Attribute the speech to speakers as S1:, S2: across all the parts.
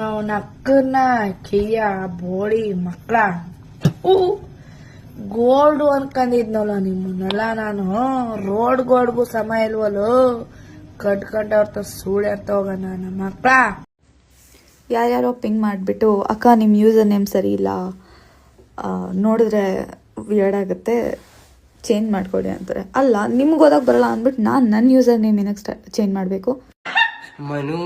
S1: ನಾವು ನಕ್ಕನ್ನ ಕಿಯ್ಯ ಬೋಳಿ ಮಕ್ಳ ಗೋಲ್ಡು ಅನ್ಕೊಂಡಿದ್ನಲ್ಲ ನಿಮ್ಮನ್ನೆಲ್ಲ ನಾನು ಗೋಡ್ಗೂ ಸಮ ಇಲ್ವಲ್ಲೋ ಕಟ್ಕೊಂಡವ್ರ ಸುಳ್ಳು ಹೋಗೋಣ ನಮ್ಮ ಮಕ್ಳ.
S2: ಯಾರ್ಯಾರೋ ಪಿಂಗ್ ಮಾಡಿಬಿಟ್ಟು ಅಕ್ಕ ನಿಮ್ಮ ಯೂಸರ್ ನೇಮ್ ಸರಿ ಇಲ್ಲ, ನೋಡಿದ್ರೆ ವಿಯರ್ಡ್ ಆಗುತ್ತೆ, ಚೇಂಜ್ ಮಾಡ್ಕೊಡಿ ಅಂತಾರೆ. ಅಲ್ಲ ನಿಮ್ಗೆ ಓದೋಕೆ ಬರಲ್ಲ ಅಂದ್ಬಿಟ್ಟು ನಾನು ನನ್ನ ಯೂಸರ್ ನೇಮ್ ಏನಕ್ಕೆ ಚೇಂಜ್ ಮಾಡಬೇಕು?
S3: ಮನು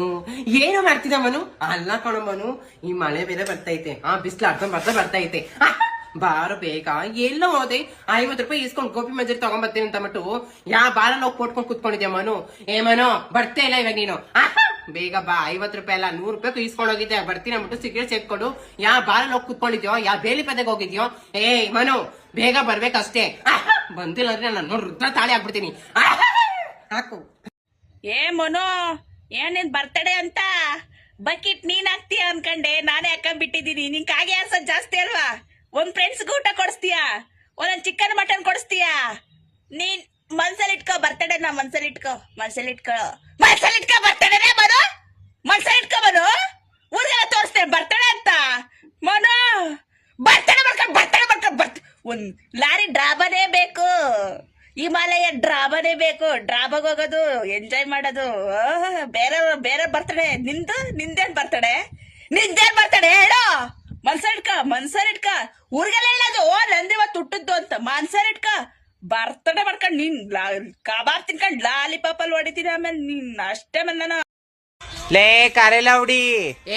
S3: ಏನು ಮಾಡ್ತಿದ್ದ ಮನು? ಅಲ್ಲ ಕಣೋ ಮನು, ಈ ಮಳೆ ಬೇರೆ ಬರ್ತೈತೆ, ಬಿಸ್ಲು ಬರ್ತೈತೆ. ಬಾರ ಬೇಗ ಎಲ್ಲೋ ಹೋದೆ, 50 ರೂಪಾಯಿ ಇಸ್ಕೊಂಡು ಗೋಪಿ ಮಂಜೂರಿ ತಗೊಂಡ್ಬರ್ತೀನಿ ಅಂತ ಮಟ್ಟು ಬಾರಲ್ಲಿ ಹೋಗಿ ಕೊಟ್ಕೊಂಡು ಕುತ್ಕೊಂಡಿದ್ಯಾ ಮನು? ಏ ಮನು ಬರ್ತಾ ಇಲ್ಲ ಇವಾಗ ನೀನು? ಬೇಗ ಬಾ, 50 ರೂಪಾಯಿ ಅಲ್ಲ 100 ರೂಪಾಯಿ ಇಸ್ಕೊಂಡು ಹೋಗಿದ್ದೆ, ಬರ್ತೀನಿ ಅಂದ್ಬಿಟ್ಟು ಸಿಗರೇಟ್ ಸೇರ್ಕೊಂಡು ಬಾರಲ್ಲಿ ಹೋಗಿ ಕುತ್ಕೊಂಡಿದ್ಯೋ, ಬೇಲಿ ಪದೆಗೆ ಹೋಗಿದ್ಯೋ? ಏ ಮನು ಬೇಗ ಬರ್ಬೇಕಷ್ಟೇ. ಬಂದಿಲ್ಲ ಅಂದ್ರೆ ನಾನು ರುದ್ರ ತಾಳಿ ಆಗ್ಬಿಡ್ತೀನಿ. ಹಾಕು.
S4: ಏ ಮನು, ಏನೇನ್ ಬರ್ತಡೆ ಅಂತ ಬಕೆಟ್ ನೀನ್ ಹಾಕ್ತೀಯ ಅನ್ಕಂಡೆ ನಾನೇ ಹಾಕೊಂಡ್ಬಿಟ್ಟಿದೀನಿ. ನಿನ್ ಕಾಗೆ ಆಸ ಜಾಸ್ತಿ ಅಲ್ವಾ? ಒಂದ್ ಫ್ರೆಂಡ್ಸ್ಗೆ ಊಟ ಕೊಡಿಸ್ತೀಯಾ, ಒಂದೊಂದ್ ಚಿಕನ್ ಮಟನ್ ಕೊಡಿಸ್ತೀಯಾ? ನೀನ್ ಮನ್ಸಲ್ಲಿಟ್ಕೋ ಬರ್ತಡೇನ, ಮನ್ಸಲ್ಲಿಟ್ಕೋ ಬರ್ತಡೇನೆ ಮನು, ಮನ್ಸಲ್ಲಿಟ್ಕೋ ಮನು. ಊರಿಗೆಲ್ಲ ತೋರಿಸ್ತೇನೆ ಬರ್ತಡೇ ಅಂತ ಮನು. ಬರ್ತಡೇ ಮಾಡ್ಕೊಂಡು ಒಂದ್ ಲಾರಿ ಡ್ರಾಬಾನೇ ಬೇಕು, ಹಿಮಾಲಯ ಡ್ರಾಬಾನೇ ಬೇಕು. ಡ್ರಾಬಾಗ ಹೋಗೋದು, ಎಂಜಾಯ್ ಮಾಡೋದು. ಬೇರೆ ಬರ್ತಡೆ. ನಿಂದೇನ್ ಬರ್ತಡೆ ಹೇಳೋ? ಮನ್ಸರಿಟ್ಕ ಊರಿಗೆಲ್ಲ ಹೇಳೋದು ನಂದಿವತ್ತು ಹುಟ್ಟದ್ದು ಅಂತ. ಮನ್ಸರಿಟ್ಕ ಬರ್ತಡೆ ಮಾಡ್ಕೊಂಡ್ ನೀನ್ ಕಬಾಬ್ ತಿನ್ಕೊಂಡ್ ಲಾಲಿಪಾಪ್ ಅಲ್ಲಿ ಹೊಡಿತೀನಿ. ಆಮೇಲೆ ನೀನ್ ಅಷ್ಟೇ ನಾನು
S3: ಲೇ ಕರೆ ಲೌಡಿ.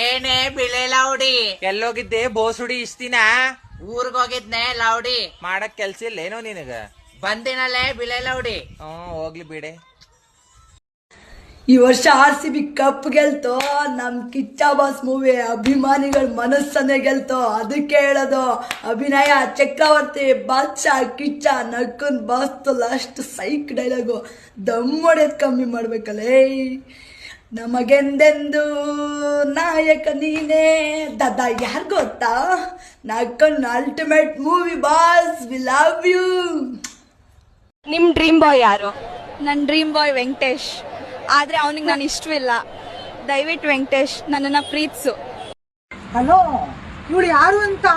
S4: ಏನೇ ಬಿಳೆ ಲೌಡಿ?
S3: ಎಲ್ಲೋಗಿದ್ದೆ ಬೋಸುಡಿ ಇಷ್ಟ ದಿನ?
S4: ಊರ್ಗ್ ಹೋಗಿದ್ನೆ ಲೌಡಿ.
S3: ಮಾಡಕ್ ಕೆಲ್ಸ ಇಲ್ಲೇನೋ ನಿನಗ?
S4: ಬಂದಿನಲ್ಲೇ ಬಿಳೆ ಲೌಡಿ.
S3: ಹೋಗ್ಲಿ ಬಿಡೆ.
S5: ಈ ವರ್ಷ RCB ಕಪ್ ಗೆಲ್ತೋ, ನಮ್ ಕಿಚ್ಚ ಬಾಸ್ ಮೂವಿ ಅಭಿಮಾನಿಗಳ ಮನಸ್ಸನ್ನೇ ಗೆಲ್ತೋ. ಅದಕ್ಕೆ ಹೇಳೋದು, ಅಭಿನಯ ಚಕ್ರವರ್ತಿ, ಬಾದ್ಶಾ, ಕಿಚ್ಚ ನಕ್ಕನ್ ಬಾಸ್ತು ಲಾಸ್ಟ್ ಸೈಕ್ ಡೈಲಾಗು ದಮ್ಮೊಡೆದ್ ಕಮ್ಮಿ ಮಾಡ್ಬೇಕಲ್ಲೇ. ನಮಗೆಂದೆಂದು ನಾಯಕ ನೀನೇ ದದ. ಯಾರು ಗೊತ್ತಾ? ನಕ್ಕನ್ ultimate movie boss, we love you.
S6: ನಿಮ್ ಡ್ರೀಮ್ ಬಾಯ್ ಯಾರು? ನನ್ನ ಡ್ರೀಮ್ ಬಾಯ್ ವೆಂಕಟೇಶ್, ಆದ್ರೆ ಅವನಿಗೆ ನಾನು ಇಷ್ಟವಿಲ್ಲ. ದಯವಿಟ್ಟು ವೆಂಕಟೇಶ್ ನನ್ನನ್ನ ಪ್ರೀತಿಸು.
S7: ಹಲೋ, ಇವಳು ಯಾರು ಅಂತ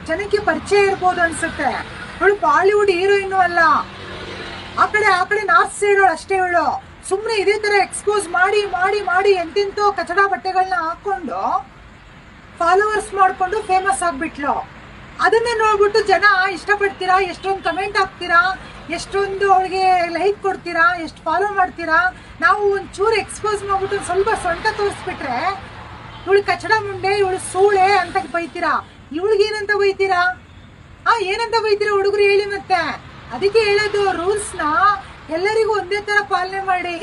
S7: ಜನಕ್ಕೆ ಪರಿಚಯ ಇರ್ಬೋದು ಅನ್ಸುತ್ತೆ. ಇವಳು ಬಾಲಿವುಡ್ ಹೀರೋಯಿನ್ ಅಲ್ಲ. ಆ ಕಡೆ ನಾರ್ತ್ ಸೈಡ್ ಅಷ್ಟೇ. ಇವಳು ಸುಮ್ಮನೆ ಇದೇ ತರ ಎಕ್ಸ್ಪೋಸ್ ಮಾಡಿ ಎಂತೆಂತೋ ಕಚಡ ಬಟ್ಟೆಗಳನ್ನ ಹಾಕೊಂಡು ಫಾಲೋವರ್ಸ್ ಮಾಡ್ಕೊಂಡು ಫೇಮಸ್ ಆಗ್ಬಿಟ್ಲು. ಅದನ್ನೇ ನೋಡ್ಬಿಟ್ಟು ಜನ ಇಷ್ಟಪಡ್ತೀರಾ, ಎಷ್ಟೊಂದು ಕಮೆಂಟ್ ಹಾಕ್ತೀರಾ, ಎಷ್ಟೊಂದು ಅವಳಿಗೆ ಲೈಕ್ ಕೊಡ್ತೀರಾ, ಎಷ್ಟು ಫಾಲೋ ಮಾಡ್ತೀರಾ. ನಾವು ಒಂಚೂರು ಎಕ್ಸ್ಪೋಸ್ ಮಾಡ್ಬಿಟ್ಟು ಸ್ವಲ್ಪ ಸೊಂಟ ತೋರಿಸ್ಬಿಟ್ರೆ ಇವಳು ಕಚಡ ಮುಂಡೆ, ಇವಳು ಸೂಳೆ ಅಂತ ಬೈತೀರಾ. ಇವಳಿಗೇನಂತ ಬೈತೀರಾ? ಏನಂತ ಬೈತೀರಾ ಹುಡುಗರು ಹೇಳಿ ಮತ್ತೆ. ಅದಕ್ಕೆ ಹೇಳೋದು, ರೂಲ್ಸ್ನ ಎಲ್ಲರಿಗೂ ಒಂದೇ ತರ ಪಾಲನೆ ಮಾಡಿ.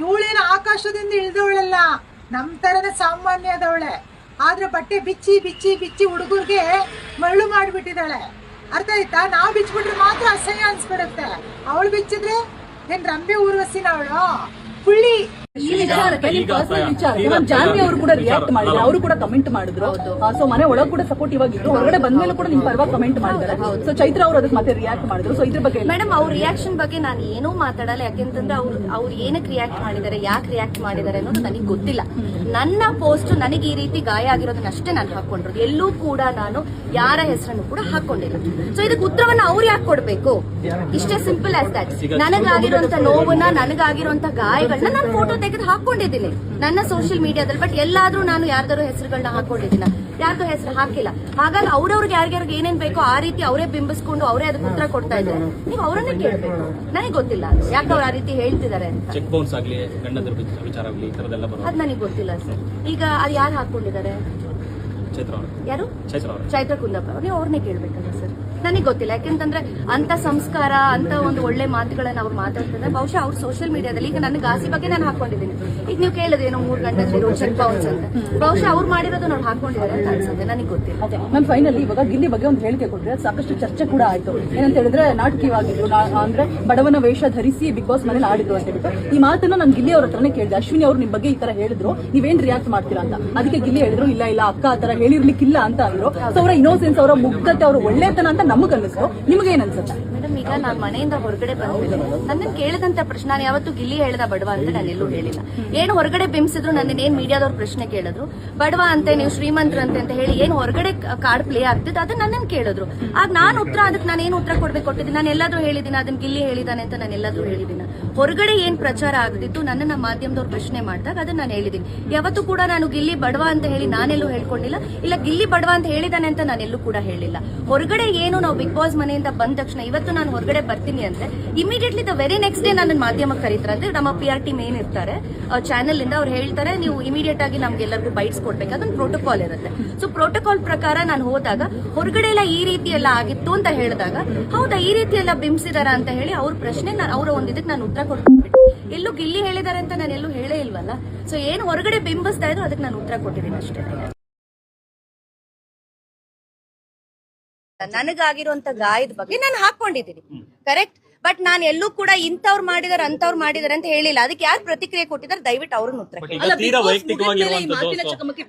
S7: ಇವಳೇನು ಆಕಾಶದಿಂದ ಇಳಿದವಳಲ್ಲ, ನಮ್ ತರನೇ ಸಾಮಾನ್ಯದವಳೆ. ಆದ್ರೆ ಬಟ್ಟೆ ಬಿಚ್ಚಿ ಹುಡುಗರಿಗೆ ಮರಳು ಮಾಡಿಬಿಟ್ಟಿದ್ದಾಳೆ. ಅರ್ಥ ಆಯ್ತಾ? ನಾವು ಬಿಚ್ಚಿಬಿಟ್ರೆ ಮಾತ್ರ ಅಸಹ್ಯ ಅನ್ಸ್ಬಿಡುತ್ತೆ. ಅವಳು ಬಿಚ್ಚಿದ್ರೆ ಏನ್ ರಂಬೆ ಊರ್ವಸಿನ ಅವಳು ಪುಳ್ಳಿ.
S8: ಜಾನ್ವಿ ಅವರು ಕೂಡ ರಿಯಾಕ್ಟ್ ಮಾಡಿದ್ರು, ಅವರು ಕೂಡ ಕಮೆಂಟ್ ಮಾಡಿದ್ರು. ಸೊ ಮನೆ ಒಳಗೆ ಕೂಡ ಸಪೋರ್ಟಿವ್ ಆಗಿದ್ರು, ಹೊರಗಡೆ ಬಂದ್ಮೇಲೆ ಕೂಡ ನಿಮ್ ಪರವಾಗಿ ಕಮೆಂಟ್ ಮಾಡಿದ್ದಾರೆ. ಸೊ ಚೈತ್ರ ಅವರು ಅದಕ್ಕೆ ಮತ್ತೆ ರಿಯಾಕ್ಟ್ ಮಾಡಿದ್ರು. ಸೊ ಇದ್ರ ಬಗ್ಗೆ
S6: ಮೇಡಮ್, ಅವ್ರ ರಿಯಾಕ್ಷನ್ ಬಗ್ಗೆ ನಾನು ಏನೂ ಮಾತಾಡಲ್ಲ. ಯಾಕೆಂತಂದ್ರೆ ಅವ್ರು ಏನಕ್ಕೆ ರಿಯಾಕ್ಟ್ ಮಾಡಿದ್ದಾರೆ, ಯಾಕೆ ರಿಯಾಕ್ಟ್ ಮಾಡಿದ್ದಾರೆ ಅನ್ನೋದು ನನಗೆ ಗೊತ್ತಿಲ್ಲ. ನನ್ನ ಪೋಸ್ಟ್ ನನಗೆ ಈ ರೀತಿ ಗಾಯ ಆಗಿರೋದನ್ನ ಅಷ್ಟೇ ನಾನು ಹಾಕೊಂಡಿರೋದು. ಎಲ್ಲೂ ಕೂಡ ನಾನು ಯಾರ ಹೆಸರನ್ನು ಕೂಡ ಹಾಕೊಂಡಿಲ್ಲ. ಸೊ ಇದಕ್ಕೆ ಉತ್ತರವನ್ನ ಅವ್ರು ಯಾಕೆ ಕೊಡ್ಬೇಕು? ಇಷ್ಟೇ ಸಿಂಪಲ್ ಆಸ್ ದಟ್. ನನಗಾಗಿರುವಂತ ನೋವನ್ನ, ನನಗಾಗಿರುವಂತ ಗಾಯಗಳನ್ನ ನಾನು ಫೋಟೋ ತೆಗೆದು ಹಾಕೊಂಡಿದ್ದೀನಿ ನನ್ನ ಸೋಷಿಯಲ್ ಮೀಡಿಯಾದಲ್ಲಿ. ಬಟ್ ಎಲ್ಲಾದ್ರೂ ನಾನು ಯಾರ್ದಾರು ಹೆಸರುಗಳನ್ನ ಹಾಕೊಂಡಿದ್ದೀನ? ಯಾರ್ದು ಹೆಸರು ಹಾಕಿಲ್ಲ. ಹಾಗಾಗಿ ಅವ್ರವ್ರಿಗೆ ಯಾರ್ಯಾರಿಗೆ ಏನೇನ್ ಬೇಕೋ ಆ ರೀತಿ ಅವರೇ ಬಿಂಬಿಸ್ಕೊಂಡು ಅವರೇ ಅದಕ್ಕೆ ಉತ್ತರ ಕೊಡ್ತಾ ಇದ್ದಾರೆ. ನೀವು ಅವರನ್ನೇ ಕೇಳ್ಬೇಕು. ನನಗೆ ಗೊತ್ತಿಲ್ಲ ಯಾಕೆ ಅವ್ರು ಆ ರೀತಿ ಹೇಳ್ತಿದ್ದಾರೆ ಅಂತ. ಅದ್ ನನಗೆ ಗೊತ್ತಿಲ್ಲ ಸರ್. ಈಗ ಅದು ಯಾರು ಹಾಕೊಂಡಿದ್ದಾರೆ? ಯಾರು? ಚೈತ್ರ ಕುಂದಪ್ಪ. ನೀವು ಅವ್ರನ್ನೇ ಕೇಳ್ಬೇಕಲ್ಲ ಸರ್. ನನಗೆ ಗೊತ್ತಿಲ್ಲ. ಯಾಕೆಂತಂದ್ರೆ ಅಂತ ಸಂಸ್ಕಾರ, ಅಂತ ಒಂದು ಒಳ್ಳೆ ಮಾತುಗಳನ್ನ ಅವ್ರು ಮಾತಾಡ್ತಾರೆ. ಬಹುಶಃ ಅವ್ರ ಸೋಷಿಯಲ್ ಮೀಡಿಯಾದಲ್ಲಿ ಈಗ ನನ್ನ ಗಾಸಿ ಬಗ್ಗೆ ನಾನು ಹಾಕೊಂಡಿದ್ದೀನಿ. ಈಗ ನೀವು ಕೇಳಿದ್ರೇನೋ 3 ಗಂಟೆ ಚೆಕ್ ಬೌನ್ಸ್ ಅಂತ, ಬಹುಶಃ ಅವ್ರು ಮಾಡಿರೋದು ನಾವು ಹಾಕೊಂಡಿದ್ದಾರೆ ಅಂತ ಅನ್ಸುತ್ತೆ. ನನಗೆ ಗೊತ್ತಿಲ್ಲ.
S8: ಮ್ಯಾಮ್ ಫೈನಲಿ ಇವಾಗ ಗಿಲ್ಲಿ ಬಗ್ಗೆ ಒಂದು ಹೇಳಿಕೆ ಕೊಟ್ಟರೆ ಸಾಕಷ್ಟು ಚರ್ಚೆ ಕೂಡ ಆಯ್ತು. ಏನಂತ ಹೇಳಿದ್ರೆ ನಾಟಕೀಯವಾಗಿದ್ರು, ಅಂದ್ರೆ ಬಡವನ ವೇಷ ಧರಿಸಿ ಬಿಗ್ ಬಾಸ್ ಮನೇಲಿ ಆಡಿದ್ರು ಅಂತ ಹೇಳ್ಬಿಟ್ಟು. ಈ ಮಾತನ್ನ ನಾನು ಗಿಲ್ಲಿ ಅವ್ರ ಹತ್ರನೇ ಕೇಳಿದೆ. ಅಶ್ವಿನಿ ಅವ್ರು ನಿಮ್ ಬಗ್ಗೆ ಈ ತರ ಹೇಳಿದ್ರು, ನೀವೇನ್ ರಿಯಾಕ್ಟ್ ಮಾಡ್ತೀರಾ ಅಂತ. ಅದಕ್ಕೆ ಗಿಲ್ಲಿ ಹೇಳಿದ್ರು, ಇಲ್ಲ ಅಕ್ಕ ಆ ತರ ಹೇಳಿರ್ಲಿಕ್ಕಿಲ್ಲ ಅಂತ ಅಂದ್ರು. ಸೊ ಅವರ ಇನ್ನೋಸೆನ್ಸ್, ಅವರ ಮುಗ್ಧತೆ, ಅವರ ಒಳ್ಳೆತನ ಅಂತ ನಮಗ್ ಅನಿಸ್ತು. ನಿಮ್ಗೆ ಏನ್ ಅನ್ಸುತ್ತೆ?
S6: ಮೇಡಮ್, ಈಗ ನಾನು ಮನೆಯಿಂದ ಹೊರಗಡೆ ಬಂದ್ಮೇಲೆ ನನ್ನನ್ನು ಕೇಳಿದಂತ ಪ್ರಶ್ನೆ, ನಾನು ಯಾವತ್ತು ಗಿಲ್ಲಿ ಹೇಳ್ದ ಬಡವ ಅಂತ ನಾನು ಎಲ್ಲೂ ಹೇಳಿಲ್ಲ. ಏನು ಹೊರಗಡೆ ಬಿಂಬಿಸಿದ್ರು, ನನ್ನ ಏನ್ ಮೀಡಿಯಾದವ್ರು ಪ್ರಶ್ನೆ ಕೇಳಿದ್ರು, ಬಡವ ಅಂತೆ ನೀವು ಶ್ರೀಮಂತರಂತೆ ಅಂತ ಹೇಳಿ ಏನು ಹೊರಗಡೆ ಕಾರ್ಡ್ ಪ್ಲೇ ಆಗ್ತಿದ್ದು ಅದನ್ನ ನನ್ನನ್ನು ಕೇಳಿದ್ರು. ಆಗ ನಾನು ಉತ್ತರ, ಅದಕ್ಕೆ ನಾನು ಏನು ಉತ್ತರ ಕೊಟ್ಟಿದ್ದೀನಿ? ನಾನು ಎಲ್ಲಾದ್ರೂ ಹೇಳಿದ್ದೀನಿ ಅದನ್ನ ಗಿಲ್ಲಿ ಹೇಳಿದಾನೆ ಅಂತ? ನಾನು ಎಲ್ಲಾದ್ರೂ ಹೇಳಿದ್ದೀನಿ? ಹೊರಗಡೆ ಏನ್ ಪ್ರಚಾರ ಆಗ್ತಿತ್ತು ನನ್ನನ್ನ ಮಾಧ್ಯಮದವ್ರು ಪ್ರಶ್ನೆ ಮಾಡಿದಾಗ ಅದನ್ನ ನಾನು ಹೇಳಿದ್ದೀನಿ. ಯಾವತ್ತೂ ಕೂಡ ನಾನು ಗಿಲ್ಲಿ ಬಡವ ಅಂತ ಹೇಳಿ ನಾನೆಲ್ಲೂ ಹೇಳ್ಕೊಂಡಿಲ್ಲ, ಇಲ್ಲ ಗಿಲ್ಲಿ ಬಡವ ಅಂತ ಹೇಳಿದಾನೆ ಅಂತ ನಾನೆಲ್ಲೂ ಕೂಡ ಹೇಳಿಲ್ಲ. ಹೊರಗಡೆ ಏನು ನಾವು ಬಿಗ್ ಬಾಸ್ ಮನೆಯಿಂದ ಬಂದ ತಕ್ಷಣ ಇವತ್ತು ನಾನು ಹೊರಗಡೆ ಬರ್ತೀನಿ ಅಂದ್ರೆ immediately the very next day ನನ್ನ ಮಾಧ್ಯಮಕ್ಕೆ ಕರೀತಾರೆ. ಅಂದ್ರೆ ನಮ್ಮ PR ಟೀಮ್ ಏನಿರ್ತಾರೆ ಚಾನೆಲ್ ಇಂದ ಅವ್ರು ಹೇಳ್ತಾರೆ, ನೀವು ಇಮಿಡಿಯೇಟ್ ಆಗಿ ನಮ್ಗೆಲ್ಲರಿಗೂ ಬೈಟ್ಸ್ ಕೊಡ್ಬೇಕು, ಅದೊಂದು ಪ್ರೋಟೋಕಾಲ್ ಇರುತ್ತೆ. ಸೊ ಪ್ರೋಟೋಕಾಲ್ ಪ್ರಕಾರ ನಾನು ಹೋದಾಗ ಹೊರಗಡೆ ಎಲ್ಲ ಈ ರೀತಿ ಎಲ್ಲ ಆಗಿತ್ತು ಅಂತ ಹೇಳಿದಾಗ, ಹೌದಾ ಈ ರೀತಿ ಎಲ್ಲ ಬಿಂಬಿಸಿದಾರ ಅಂತ ಹೇಳಿ ಅವ್ರ ಪ್ರಶ್ನೆ ಅವರ ಒಂದಿದ್ದಕ್ಕೆ ನಾನು ಉತ್ತರ ಕೊಟ್ಬಿಟ್ಟು, ಎಲ್ಲೂ ಗಿಲ್ಲಿ ಹೇಳಿದಾರೆ ಅಂತ ನಾನು ಎಲ್ಲೂ ಹೇಳೇ ಇಲ್ವಲ್ಲ. ಸೊ ಏನು ಹೊರಗಡೆ ಬಿಂಬಿಸ್ತಾ ಇದ್ರು ಅದಕ್ಕೆ ನಾನು ಉತ್ತರ ಕೊಟ್ಟಿದ್ದೀನಿ ಅಷ್ಟೇ. ನನಗಾಗಿರುವಂತ ಗಾಯದ ಬಗ್ಗೆ ನಾನು ಹಾಕೊಂಡಿದ್ದೀನಿ, ಕರೆಕ್ಟ್. ಬಟ್ ನಾನು ಎಲ್ಲೂ ಕೂಡ ಇಂಥವ್ರು ಮಾಡಿದಾರೆ ಅಂತವ್ರು ಮಾಡಿದಾರೆ ಅಂತ ಹೇಳಿಲ್ಲ. ಅದಕ್ಕೆ ಯಾರು ಪ್ರತಿಕ್ರಿಯೆ ಕೊಟ್ಟಿದ್ದಾರೆ ದಯವಿಟ್ಟು ಅವ್ರನ್ನ ಉತ್ತರ ಕೊಡಿ.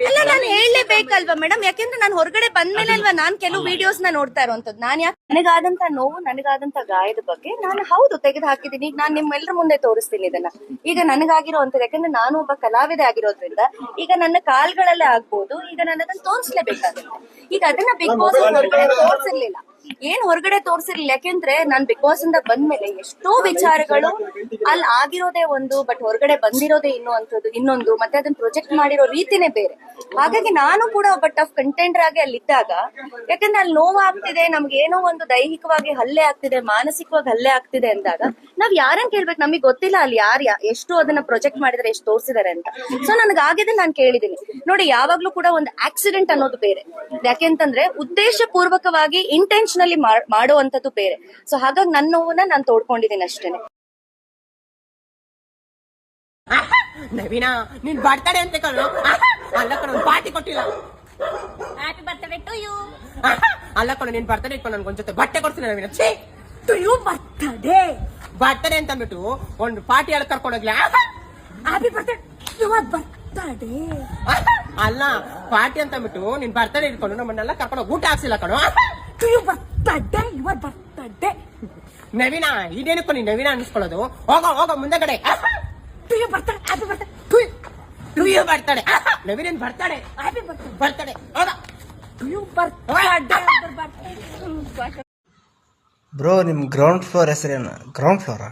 S6: ಅಲ್ಲ ನಾನು ಹೇಳಲೇಬೇಕಲ್ವಾ ಮೇಡಮ್, ಯಾಕೆಂದ್ರೆ ನಾನು ಹೊರಗಡೆ ಬಂದ್ಮೇಲೆ ಅಲ್ವಾ ನಾನು ಕೆಲವು ವಿಡಿಯೋಸ್ ನ ನೋಡ್ತಾ ಇರುವಂತದ್ದು. ನಾನು ಯಾಕೆ ನನಗಾದಂತ ನೋವು, ನನಗಾದಂತ ಗಾಯದ ಬಗ್ಗೆ ನಾನು ಹೌದು ತೆಗೆದು ಹಾಕಿದ್ದೀನಿ. ಈಗ ನಾನು ನಿಮ್ಮೆಲ್ಲರ ಮುಂದೆ ತೋರಿಸ್ತೀನಿ ಇದನ್ನ. ಈಗ ನನಗಾಗಿರುವಂತದ್ದು, ಯಾಕಂದ್ರೆ ನಾನು ಒಬ್ಬ ಕಲಾವಿದೆ ಆಗಿರೋದ್ರಿಂದ ಈಗ ನನ್ನ ಕಾಲ್ಗಳಲ್ಲೇ ಆಗ್ಬೋದು, ಈಗ ನಾನು ಅದನ್ನ ತೋರಿಸ್ಲೇಬೇಕಾಗುತ್ತೆ. ಈಗ ಅದನ್ನ ಬಿಗ್ ಬಾಸ್ ಹೊರಗಡೆ ತೋರಿಸಿರ್ಲಿಲ್ಲ, ಏನ್ ಹೊರಗಡೆ ತೋರಿಸಿರ್ಲಿಲ್ಲ. ಯಾಕೆಂದ್ರೆ ನಾನ್ ಬಿಗ್ ಬಾಸ್ ಇಂದ ಬಂದ್ಮೇಲೆ ಎಷ್ಟೋ ವಿಚಾರಗಳು ಅಲ್ಲಿ ಆಗಿರೋದೇ ಒಂದು, ಬಟ್ ಹೊರಗಡೆ ಬಂದಿರೋದೇ ಇನ್ನೊಂದು, ಮತ್ತೆ ಅದನ್ನ ಪ್ರೊಜೆಕ್ಟ್ ಮಾಡಿರೋ ರೀತಿನೇ ಬೇರೆ. ಹಾಗಾಗಿ ನಾನು ಕೂಡ ಒಬ್ಬ ಟಫ್ ಕಂಟೆಂಡರ್ ಆಗಿ ಅಲ್ಲಿದ್ದಾಗ, ಯಾಕಂದ್ರೆ ಅಲ್ಲಿ ನೋವಾಗ್ತಿದೆ, ನಮ್ಗೆ ಏನೋ ಒಂದು ದೈಹಿಕವಾಗಿ ಹಲ್ಲೆ ಆಗ್ತಿದೆ, ಮಾನಸಿಕವಾಗಿ ಹಲ್ಲೆ ಆಗ್ತಿದೆ ಅಂದಾಗ ನಾವ್ ಯಾರನ್ನ ಕೇಳ್ಬೇಕು? ನಮಗೆ ಗೊತ್ತಿಲ್ಲ ಅಲ್ಲಿ ಎಷ್ಟು ಅದನ್ನ ಪ್ರೊಜೆಕ್ಟ್ ಮಾಡಿದ್ರೆ, ಎಷ್ಟು ತೋರಿಸಿದಾರೆ ಅಂತ. ಸೊ ನನಗಾಗಿದೆ, ನಾನು ಕೇಳಿದೀನಿ ನೋಡಿ. ಯಾವಾಗ್ಲೂ ಕೂಡ ಒಂದು ಆಕ್ಸಿಡೆಂಟ್ ಅನ್ನೋದು ಬೇರೆ, ಯಾಕೆಂತಂದ್ರೆ ಉದ್ದೇಶ ಪೂರ್ವಕವಾಗಿ ಇಂಟೆನ್ಷನಲಿ ಮಾಡುವಂತದ್ದು ಬೇರೆ. ಸೊ ಹಾಗಾಗಿ ನನ್ನ ನೋವನ್ನ ನಾನು ತೋಡ್ಕೊಂಡಿದ್ದೀನಿ ಅಷ್ಟೇನೆ.
S3: ನವೀನಾ ನೀನ್ ಬರ್ತಡೆ ಅಂತ ಕಣೋ, ಅಲ್ಲ ಕಣೋ ಪಾರ್ಟಿ ಕೊಟ್ಟಿಲ್ಲ.
S6: Happy birthday to you.
S3: ಅಲ್ಲ ಕಣೋ ನಿನ್ ಬರ್ತಡೆ ಇಟ್ಕೊಂಡು ನನ್ಗೊಂದ್ಸತಿ ಬಟ್ಟೆ ಕೊಡ್ತೀನಿ ನವೀನಾ.
S6: ಟು ಯು
S3: ಬರ್ತಡೆ ಅಂತ ಅಂದ್ಬಿಟ್ಟು ಒಂದು ಪಾರ್ಟಿ ಅಲ್ಲಿ ಕರ್ಕೊಂಡೋಗ್ಲಾ?
S6: Happy birthday your birthday.
S3: ಅಲ್ಲ ಪಾರ್ಟಿ ಅಂತ ಅಂದ್ಬಿಟ್ಟು ನಿನ್ ಬರ್ತಡೆ ಇಟ್ಕೊಂಡು ನಮ್ಮನ್ನೆಲ್ಲ ಕರ್ಕೊಂಡು ಊಟ ಹಾಕ್ಸಿಲ್ಲ ಕಣೋ.
S6: To you birthday your birthday.
S3: ನವೀನಾ ಇದೇನಕ್ಕೂ ನೀನ್ ನವೀನಾ ಅನ್ಸ್ಕೊಳ್ಳೋದು? ಹೋಗೋ ಮುಂದಗಡೆ.
S6: To you birthday, happy birthday
S3: to you birthday. ನವೀನನ್ ಬರ್ತಡೆ,
S6: ಹ್ಯಾಪಿ ಬರ್ತ್ಡೇ
S3: ಹೋಗ
S6: ಟು ಯು ಬರ್ತ್ಡೇ.
S9: ಬ್ರೋ ನಿಮ್ಮ ಗ್ರೌಂಡ್ ಫ್ಲೋರ್ ಹೆಸರೇನು? ಗ್ರೌಂಡ್ ಫ್ಲೋರಾ?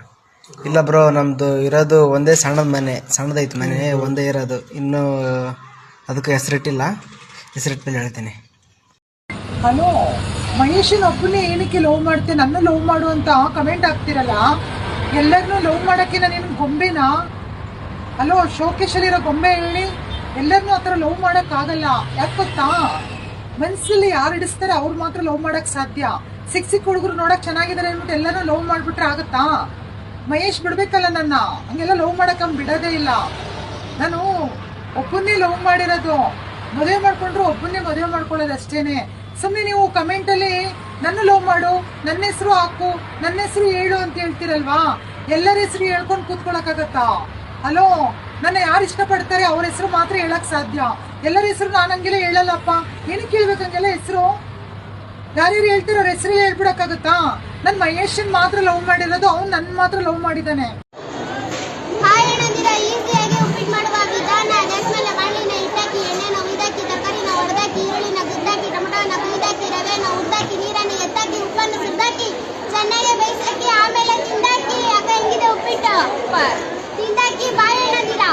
S9: ಇಲ್ಲ ಬ್ರೋ, ನಮ್ಮದು ಇರೋದು ಒಂದೇ ಸಣ್ಣದ ಮನೆ, ಸಣ್ಣದೈತೆ ಮನೆ ಒಂದೇ ಇರೋದು, ಇನ್ನೂ ಅದಕ್ಕೆ ಹೆಸರಿಟ್ಟಿಲ್ಲ. ಹೆಸರಿಟ್ಮೇಲೆ ಹೇಳ್ತೀನಿ.
S7: ಹಲೋ, ಮಹೇಶನ್ ಒಬ್ಬನೇ ಏನಕ್ಕೆ ಲವ್ ಮಾಡ್ತೆ, ನನ್ನ ಲವ್ ಮಾಡು ಅಂತ ಕಮೆಂಟ್ ಆಗ್ತಿರಲ್ಲ. ಎಲ್ಲರನ್ನೂ ಲವ್ ಮಾಡೋಕ್ಕೆ ನಾನೇನು ಗೊಂಬೆನಾ? ಹಲೋ, ಶೋಕೇಶಲ್ಲಿರೋ ಗೊಂಬೆ ಹೇಳಿ, ಎಲ್ಲರನ್ನೂ ಆ ಥರ ಲವ್ ಮಾಡೋಕ್ಕಾಗಲ್ಲ. ಯಾಕೆ ಗೊತ್ತಾ? ಮನಸ್ಸಲ್ಲಿ ಯಾರು ಹಿಡಿಸ್ತಾರೆ ಅವ್ರು ಮಾತ್ರ ಲವ್ ಮಾಡೋಕ್ಕೆ ಸಾಧ್ಯ. ಸಿಕ್ಕ ಹುಡುಗರು ನೋಡೋಕೆ ಚೆನ್ನಾಗಿದ್ದಾರೆ ಅಂದ್ಬಿಟ್ಟು ಎಲ್ಲರೂ ಲವ್ ಮಾಡಿಬಿಟ್ರೆ ಆಗುತ್ತಾ? ಮಹೇಶ್ ಬಿಡ್ಬೇಕಲ್ಲ ನನ್ನ, ಹಂಗೆಲ್ಲ ಲವ್ ಮಾಡೋಕೆ ಬಿಡೋದೇ ಇಲ್ಲ. ನಾನು ಒಬ್ಬನ್ನೇ ಲವ್ ಮಾಡಿರೋದು, ಮದುವೆ ಮಾಡ್ಕೊಂಡ್ರು ಒಬ್ಬನ್ನೇ ಮದುವೆ ಮಾಡ್ಕೊಳ್ಳೋದು ಅಷ್ಟೇನೆ. ಸುಮ್ಮನೆ ನೀವು ಕಮೆಂಟಲ್ಲಿ ನನ್ನ ಲವ್ ಮಾಡು, ನನ್ನ ಹೆಸರು ಹಾಕು, ನನ್ನ ಹೆಸರು ಹೇಳು ಅಂತ ಹೇಳ್ತೀರಲ್ವಾ? ಎಲ್ಲರ ಹೆಸರು ಹೇಳ್ಕೊಂಡು ಕೂತ್ಕೊಳ್ಳೋಕ್ಕಾಗತ್ತಾ? ಹಲೋ, ನನ್ನ ಯಾರು ಇಷ್ಟಪಡ್ತಾರೆ ಅವ್ರ ಹೆಸರು ಮಾತ್ರ ಹೇಳಕ್ ಸಾಧ್ಯ. ಎಲ್ಲರ ಹೆಸರು ನಾನು ಹಂಗೆಲ್ಲ ಹೇಳಲ್ಲಪ್ಪ. ಏನಕ್ಕೆ ಹೇಳ್ಬೇಕು ಹಂಗೆಲ್ಲ ಹೆಸರು? ಯಾರ್ಯಾರು ಹೇಳ್ತೀರೋ ಅವ್ರ ಹೆಸರು ಹೇಳ್ಬಿಡಕ್ಕಾಗತ್ತಾ? ನನ್ನ ಮಹೇಶನ್ ಮಾತ್ರ ಲವ್ ಮಾಡಿರೋದು, ಅವ್ನು ನನ್ನ ಮಾತ್ರ ಲವ್ ಮಾಡಿದ್ದಾನೆ.
S10: ಈಸಿಯಾಗಿ ಉಪ್ಪಿಟ್ಟು ಮಾಡುವ ವಿಧಾನ: ಗ್ಯಾಸ್ ಮೇಲೆ ಬಾಣಲಿನ ಇಟ್ಟಾಕಿ, ಎಣ್ಣೆನ ಉಯ್ದಾಕಿ, ತರಕಾರಿನ ಹೊಡೆದಾಕಿ, ಈರುಳ್ಳಿನ ಗುದ್ದಾಕಿ, ಟೊಮೆಟೋನ ಕುಯ್ದಾಕಿ, ರವೆನ ಉದ್ದಾಕಿ, ನೀರನ್ನು ಎತ್ತಾಕಿ, ಉಪ್ಪನ್ನು ಸುದ್ದಾಕಿ, ಚೆನ್ನಾಗಿ ಬೇಯಿಸಾಕಿ, ಆಮೇಲೆ ತಿಂದಾಕಿ. ಅಕ್ಕ ಹೆಂಗಿದೆ ಉಪ್ಪಿಟ್ಟು? ತಿಂದಾಕಿ, ಬಾಳೆಹಣ್ಣಿಲ್ಲ.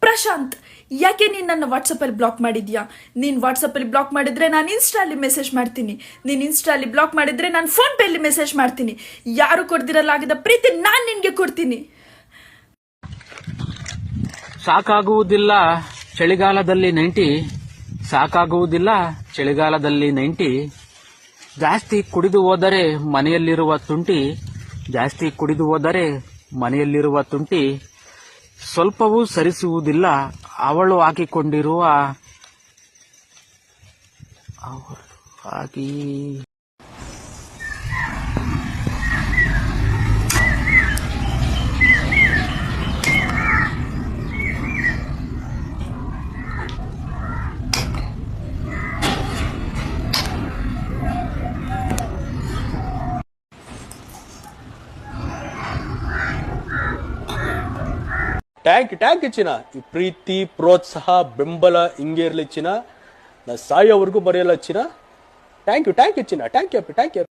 S2: ಪ್ರಶಾಂತ್, ಯಾಕೆ ನೀನು ನನ್ನ ವಾಟ್ಸಪ್ಪಲ್ಲಿ ಬ್ಲಾಕ್ ಮಾಡಿದ್ಯಾ? ನೀನು ವಾಟ್ಸಪ್ಪಲ್ಲಿ ಬ್ಲಾಕ್ ಮಾಡಿದ್ರೆ ನಾನು ಇನ್ಸ್ಟಾಲ್ಲಿ ಮೆಸೇಜ್ ಮಾಡ್ತೀನಿ, ನೀನು ಇನ್ಸ್ಟಾಲ್ಲಿ ಬ್ಲಾಕ್ ಮಾಡಿದ್ರೆ ನಾನು ಫೋನ್ಪೇಲಿ ಮೆಸೇಜ್ ಮಾಡ್ತೀನಿ. ಯಾರು ಕೊಡ್ದಿರಲಾಗಿದ್ದ ಪ್ರೀತಿ ನಾನು ನಿನಗೆ ಕೊಡ್ತೀನಿ.
S11: ಸಾಕಾಗುವುದಿಲ್ಲ ಚಳಿಗಾಲದಲ್ಲಿ 90, ಸಾಕಾಗುವುದಿಲ್ಲ ಚಳಿಗಾಲದಲ್ಲಿ 90. ಜಾಸ್ತಿ ಕುಡಿದು ಹೋದರೆ ಮನೆಯಲ್ಲಿರುವ ತುಂಟಿ, ಜಾಸ್ತಿ ಕುಡಿದು ಹೋದರೆ ಮನೆಯಲ್ಲಿರುವ ತುಂಟಿ, ಸ್ವಲ್ಪವೂ ಸರಿಸುವುದಿಲ್ಲ ಅವಳು ಹಾಕಿಕೊಂಡಿರುವ
S12: ಟ್ಯಾಂಕ್ ಯು ಚಿನ್ನ. ಈ ಪ್ರೀತಿ ಪ್ರೋತ್ಸಾಹ ಬೆಂಬಲ ಹಿಂಗೆ ಇರ್ಲಿ ಚಿನ್ನ. ನಾ ಸಾಯೋವರೆಗೂ ಮರೆಯಲ್ಲ ಚಿನ್ನ. ಥ್ಯಾಂಕ್ ಯು ಚಿನ್ನ. Thank you